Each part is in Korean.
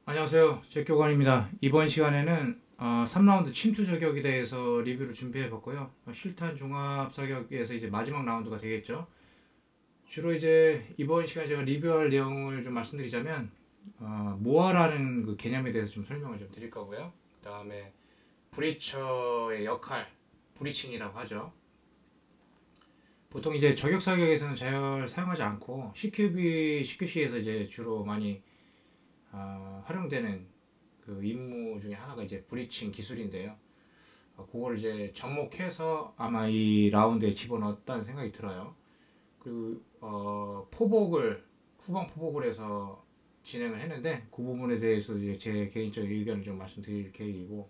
안녕하세요. 제교관입니다. 이번 시간에는 3라운드 침투 저격에 대해서 리뷰를 준비해 봤고요. 실탄 종합 사격에서 이제 마지막 라운드가 되겠죠. 주로 이제 이번 시간에 제가 리뷰할 내용을 좀 말씀드리자면 모아라는 그 개념에 대해서 좀 설명을 좀 드릴 거고요. 그 다음에 브리처의 역할, 브리칭이라고 하죠. 보통 이제 저격 사격에서는 잘 사용하지 않고 CQC에서 이제 주로 많이 활용되는 그 임무 중에 하나가 이제 브리칭 기술인데요. 그걸 이제 접목해서 아마 이 라운드에 집어넣었다는 생각이 들어요. 그리고 후방 포복을 해서 진행을 했는데 그 부분에 대해서 이제 제 개인적인 의견을 좀 말씀드릴 계획이고,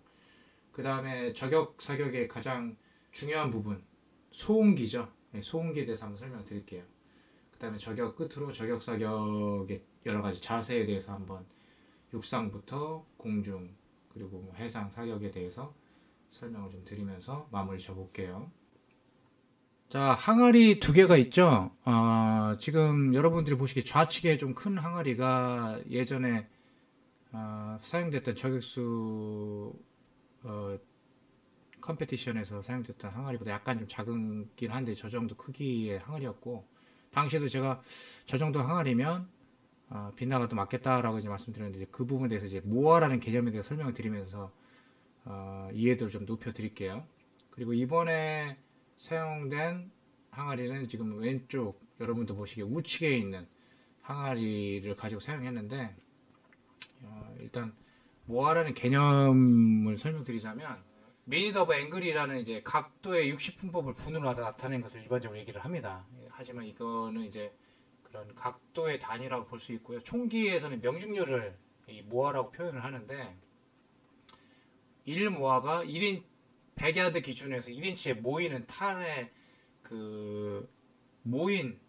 그 다음에 저격 사격의 가장 중요한 부분 소음기죠. 네, 소음기에 대해서 한번 설명드릴게요. 그 다음에 저격 끝으로 저격 사격의 여러 가지 자세에 대해서 한번 육상부터 공중 그리고 뭐 해상 사격에 대해서 설명을 좀 드리면서 마무리 쳐볼게요. 자, 항아리 두 개가 있죠. 지금 여러분들이 보시기에 좌측에 좀 큰 항아리가 예전에 사용됐던 저격수 컴페티션에서 사용됐던 항아리보다 약간 좀 작긴 한데 저 정도 크기의 항아리였고, 당시에도 제가 저 정도 항아리면 빗나가도 맞겠다라고 이제 말씀드렸는데, 그 부분에 대해서 이제 모아라는 개념에 대해서 설명을 드리면서 이해도를 좀 높여 드릴게요. 그리고 이번에 사용된 항아리는 지금 왼쪽 여러분도 보시기에 우측에 있는 항아리를 가지고 사용했는데, 일단 모아라는 개념을 설명드리자면 미닛 오브 앵글이라는 이제 각도의 60분법을 분으로 나타낸 것을 일반적으로 얘기를 합니다. 하지만 이거는 이제 그런 각도의 단위라고 볼 수 있고요. 총기에서는 명중률을 이 모아라고 표현을 하는데, 1모아가 1인 100야드 기준에서 1인치에 모이는 탄의 그 모인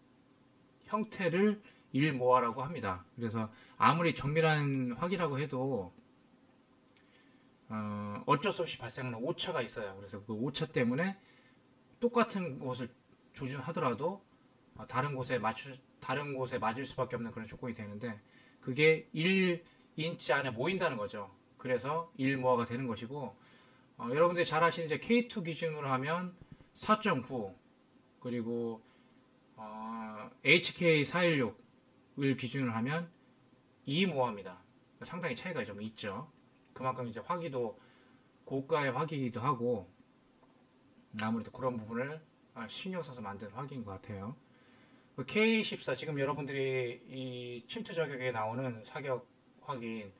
형태를 1모아라고 합니다. 그래서 아무리 정밀한 확이라고 해도 어쩔 수 없이 발생하는 오차가 있어요. 그래서 그 오차 때문에 똑같은 곳을 조준하더라도 다른 곳에 맞을 수밖에 없는 그런 조건이 되는데, 그게 1인치 안에 모인다는 거죠. 그래서 1모아가 되는 것이고, 여러분들이 잘 아시는 이제 K2 기준으로 하면 4.9, 그리고 HK416을 기준으로 하면 2모아입니다. 상당히 차이가 좀 있죠. 그만큼 이제 화기도 고가의 화기이기도 하고, 아무래도 그런 부분을 신경 써서 만든 화기인 것 같아요. K14, 지금 여러분들이 이 침투 저격에 나오는 사격 화기인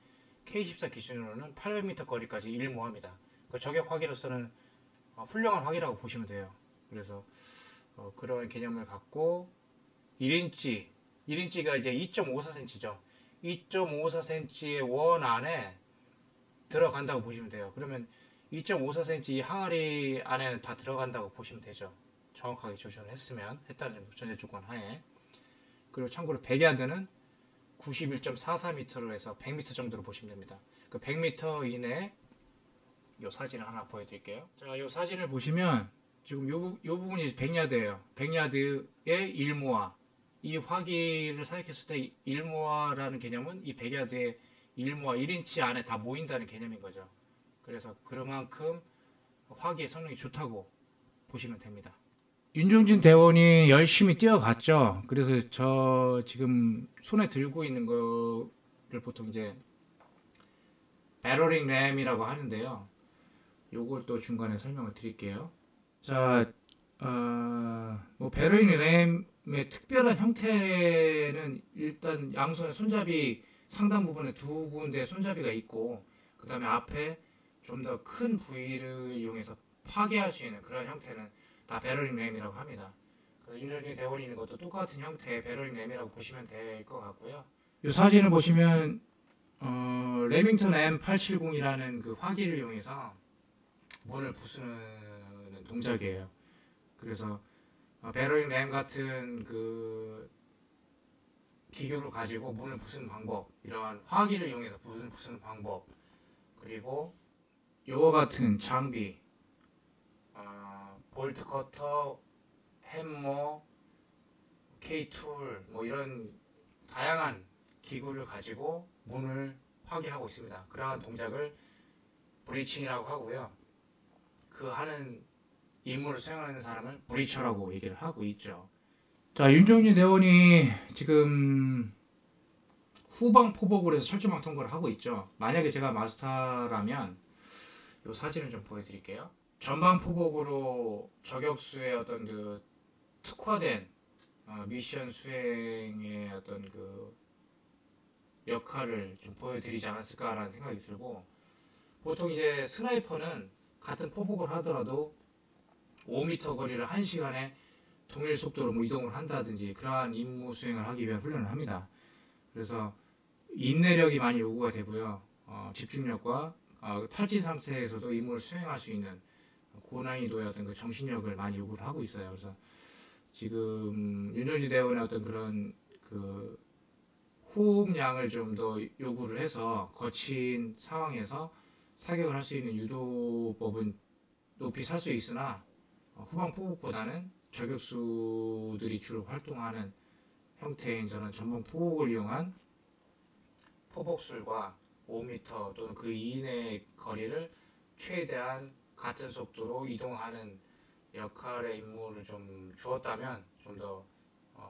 K14 기준으로는 800m 거리까지 1모합니다. 그 저격 화기로서는 훌륭한 화기라고 보시면 돼요. 그래서 그런 개념을 갖고 1인치가 이제 2.54cm죠. 2.54cm의 원 안에 들어간다고 보시면 돼요. 그러면 2.54cm 이 항아리 안에는 다 들어간다고 보시면 되죠. 정확하게 조준을 했다는 전제 조건 하에. 그리고 참고로 100야드는 91.44m로 해서 100m 정도로 보시면 됩니다. 그 100m 이내에 이 사진을 하나 보여드릴게요. 자, 이 사진을 보시면 지금 요 부분이 100야드예요. 100야드의 1모아. 이 화기를 사격했을 때 1모아라는 개념은 이 100야드의 1모아 1인치 안에 다 모인다는 개념인 거죠. 그래서 그만큼 화기의 성능이 좋다고 보시면 됩니다. 윤종진 대원이 열심히 뛰어갔죠. 그래서 저 지금 손에 들고 있는 거를 보통 이제 배러링 램이라고 하는데요. 요걸 또 중간에 설명을 드릴게요. 자, 뭐 배러링 램의 특별한 형태는 일단 양손에 손잡이 상단 부분에 두 군데 손잡이가 있고, 그 다음에 앞에 좀 더 큰 부위를 이용해서 파괴할 수 있는 그런 형태는 다 배러링 램이라고 합니다. 윤종진 대원이 있는 것도 똑같은 형태의 배러링 램이라고 보시면 될 것 같고요. 이 사진을 보시면 레밍턴 M870이라는 그 화기를 이용해서 문을 부수는 동작이에요. 그래서 배러링 램 같은 그 기교를 가지고 문을 부수는 방법, 이러한 화기를 이용해서 문을 부수는 방법, 그리고 이와 같은 장비, 볼트 커터, 햄머, K툴, 뭐 이런 다양한 기구를 가지고 문을 화기하고 있습니다. 그러한 동작을 브리칭이라고 하고요. 그 하는 임무를 수행하는 사람을 브리처라고 얘기를 하고 있죠. 자, 윤종진 대원이 지금 후방 포복을 해서 철조망 통과를 하고 있죠. 만약에 제가 마스터라면 이 사진을 좀 보여드릴게요. 전방 포복으로 저격수의 어떤 그 특화된 미션 수행의 어떤 그 역할을 좀 보여드리지 않았을까라는 생각이 들고, 보통 이제 스나이퍼는 같은 포복을 하더라도 5m 거리를 1시간에 동일 속도로 뭐 이동을 한다든지 그러한 임무 수행을 하기 위한 훈련을 합니다. 그래서 인내력이 많이 요구가 되고요. 집중력과 탈진 상태에서도 임무를 수행할 수 있는 고난이도의 어떤 그 정신력을 많이 요구를 하고 있어요. 그래서 지금 윤종진 대원의 어떤 그런 그 호흡량을 좀 더 요구를 해서 거친 상황에서 사격을 할 수 있는 유도법은 높이 살 수 있으나 후방 포복보다는 저격수들이 주로 활동하는 형태인 저는 전방 포복을 이용한 포복술과 5m 또는 그 이내의 거리를 최대한 같은 속도로 이동하는 역할의 임무를 좀 주었다면 좀 더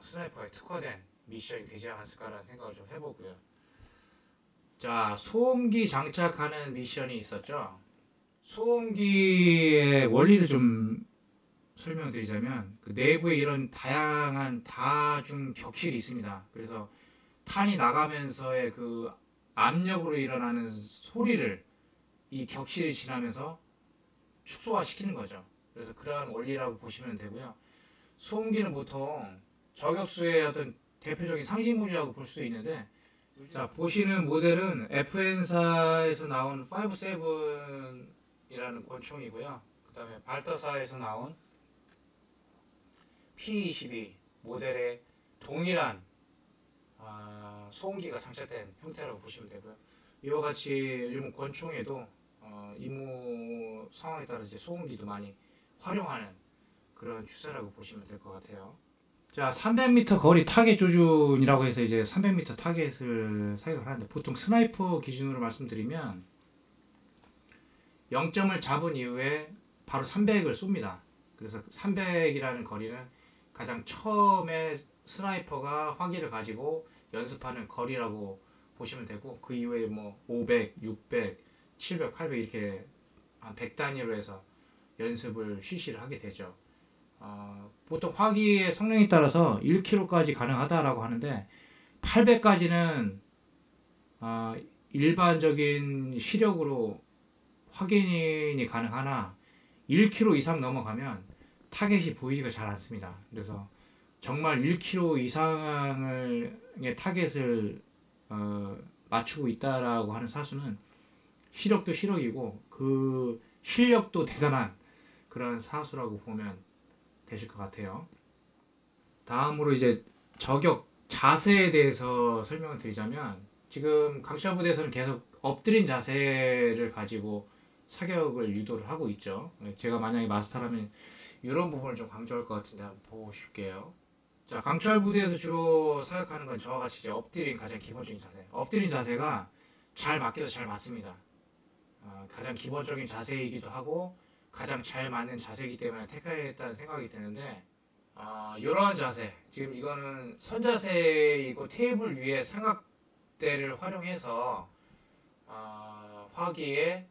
스나이퍼에 특화된 미션이 되지 않았을까라는 생각을 좀 해보고요. 자, 소음기 장착하는 미션이 있었죠. 소음기의 원리를 좀 설명드리자면 그 내부에 이런 다양한 다중 격실이 있습니다. 그래서 탄이 나가면서의 그 압력으로 일어나는 소리를 이 격실이 지나면서 축소화시키는 거죠. 그래서 그러한 원리라고 보시면 되고요. 소음기는 보통 저격수의 어떤 대표적인 상징물이라고 볼 수도 있는데, 자, 보시는 모델은 FN사에서 나온 57이라는 권총이고요. 그 다음에 발터사에서 나온 P22 모델의 동일한 소음기가 장착된 형태라고 보시면 되고요. 이와 같이 요즘 권총에도 임무 상황에 따라 이제 소음기도 많이 활용하는 그런 추세라고 보시면 될 것 같아요. 자, 300m 거리 타겟 조준이라고 해서 이제 300m 타겟을 사격을 하는데, 보통 스나이퍼 기준으로 말씀드리면 0점을 잡은 이후에 바로 300을 쏩니다. 그래서 300이라는 거리는 가장 처음에 스나이퍼가 화기를 가지고 연습하는 거리라고 보시면 되고, 그 이후에 뭐 500, 600, 700, 800 이렇게 한 100 단위로 해서 연습을 실시를 하게 되죠. 보통 화기의 성능에 따라서 1km까지 가능하다라고 하는데, 800까지는 일반적인 시력으로 확인이 가능하나 1km 이상 넘어가면 타겟이 보이지가 잘 않습니다. 그래서 정말 1km 이상의 타겟을 맞추고 있다라고 하는 사수는 시력도 시력이고 그 실력도 대단한 그런 사수라고 보면 되실 것 같아요. 다음으로 이제 저격 자세에 대해서 설명을 드리자면, 지금 강철 부대에서는 계속 엎드린 자세를 가지고 사격을 유도를 하고 있죠. 제가 만약에 마스터라면 이런 부분을 좀 강조할 것 같은데 한번 보실게요. 자, 강철 부대에서 주로 사격하는 건 저와 같이 이제 엎드린 가장 기본적인 자세. 엎드린 자세가 잘 맞기도 잘 맞습니다. 가장 기본적인 자세이기도 하고 가장 잘 맞는 자세이기 때문에 택하했다는 생각이 드는데, 이러한 자세, 지금 이거는 선자세이고 테이블 위에 삼각대를 활용해서 화기에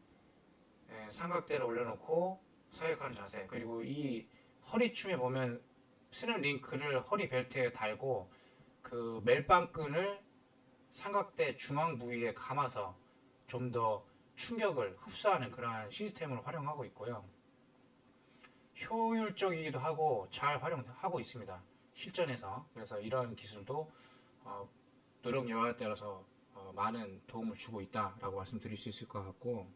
삼각대를 올려놓고 사격하는 자세, 그리고 이 허리춤에 보면 스냅 링크를 허리 벨트에 달고 그 멜빵끈을 삼각대 중앙 부위에 감아서 좀 더 충격을 흡수하는 그러한 시스템을 활용하고 있고요. 효율적이기도 하고 잘 활용하고 있습니다, 실전에서. 그래서 이런 기술도 노력 여하에 따라서 많은 도움을 주고 있다라고 말씀드릴 수 있을 것 같고,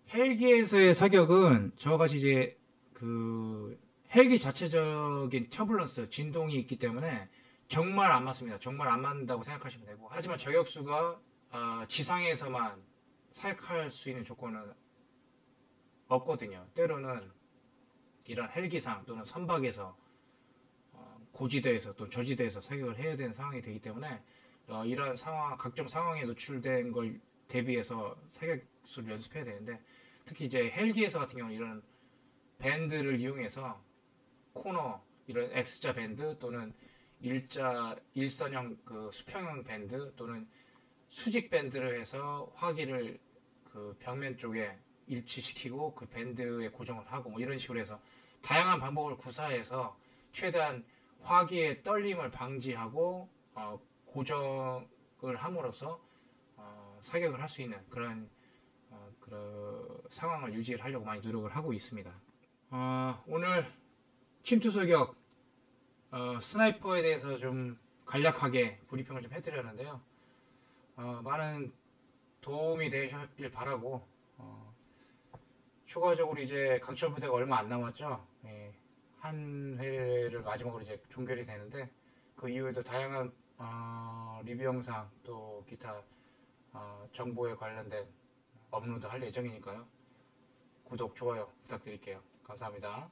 헬기에서의 사격은 저같이 이제 그 헬기 자체적인 터뷸런스, 진동이 있기 때문에 정말 안 맞습니다. 정말 안 맞는다고 생각하시면 되고, 하지만 저격수가 지상에서만 사격할 수 있는 조건은 없거든요. 때로는 이런 헬기상 또는 선박에서 고지대에서 또 저지대에서 사격을 해야 되는 상황이 되기 때문에 이런 상황, 각종 상황에 노출된 걸 대비해서 사격수를 연습해야 되는데, 특히 이제 헬기에서 같은 경우는 이런 밴드를 이용해서 코너, 이런 X자 밴드 또는 일선형 그 수평형 밴드 또는 수직 밴드를 해서 화기를 그 벽면 쪽에 일치시키고 그 밴드에 고정을 하고 뭐 이런 식으로 해서 다양한 방법을 구사해서 최대한 화기의 떨림을 방지하고 고정을 함으로써 사격을 할 수 있는 그런 상황을 유지를 하려고 많이 노력을 하고 있습니다. 오늘 침투소격 스나이퍼에 대해서 좀 간략하게 브리핑을 좀 해드렸는데요. 많은 도움이 되셨길 바라고, 추가적으로 이제 강철 부대가 얼마 안 남았죠. 예, 한 회를 마지막으로 이제 종결이 되는데, 그 이후에도 다양한 리뷰 영상 또 기타 정보에 관련된 업로드 할 예정이니까요. 구독, 좋아요 부탁드릴게요. 감사합니다.